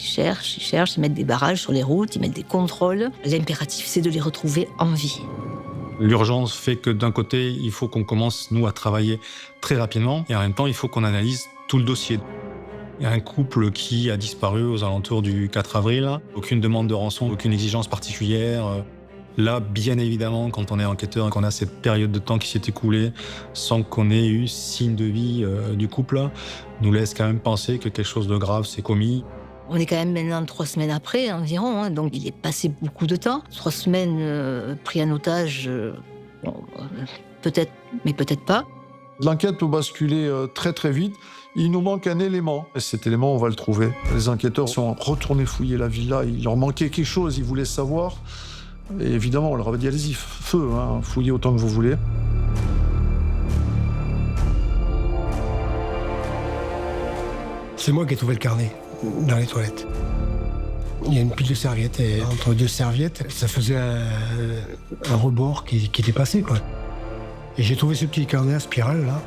Ils cherchent, ils mettent des barrages sur les routes, ils mettent des contrôles. L'impératif, c'est de les retrouver en vie. L'urgence fait que d'un côté, il faut qu'on commence, nous, à travailler très rapidement, et en même temps, il faut qu'on analyse tout le dossier. Il y a un couple qui a disparu aux alentours du 4 avril. Aucune demande de rançon, aucune exigence particulière. Là, bien évidemment, quand on est enquêteur et qu'on a cette période de temps qui s'est écoulée sans qu'on ait eu signe de vie du couple, nous laisse quand même penser que quelque chose de grave s'est commis. On est quand même maintenant 3 semaines après environ, donc il est passé beaucoup de temps. 3 semaines pris en otage, peut-être, mais peut-être pas. L'enquête peut basculer très très vite. Il nous manque un élément. Et cet élément, on va le trouver. Les enquêteurs sont retournés fouiller la villa. Il leur manquait quelque chose, ils voulaient savoir. Et évidemment, on leur avait dit, allez-y, feu, fouillez autant que vous voulez. C'est moi qui ai trouvé le carnet dans les toilettes. Il y a une pile de serviettes et entre 2 serviettes, ça faisait un rebord qui dépassait, quoi. Et j'ai trouvé ce petit carnet à spirale, là,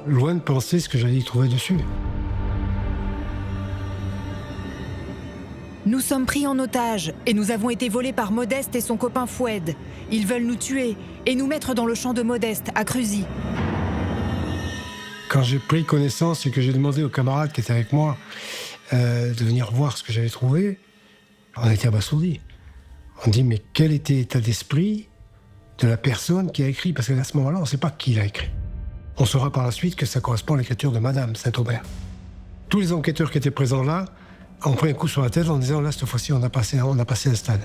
loin de penser ce que j'allais y trouver dessus. Nous sommes pris en otage et nous avons été volés par Modeste et son copain Foued. Ils veulent nous tuer et nous mettre dans le champ de Modeste, à Cruzy. Quand j'ai pris connaissance et que j'ai demandé aux camarades qui étaient avec moi de venir voir ce que j'avais trouvé, on était abasourdis. On dit, mais quel était l'état d'esprit de la personne qui a écrit? Parce qu'à ce moment-là, on ne sait pas qui l'a écrit. On saura par la suite que ça correspond à l'écriture de Madame Saint-Aubert. Tous les enquêteurs qui étaient présents là ont pris un coup sur la tête en disant, là, cette fois-ci, on a passé un stade.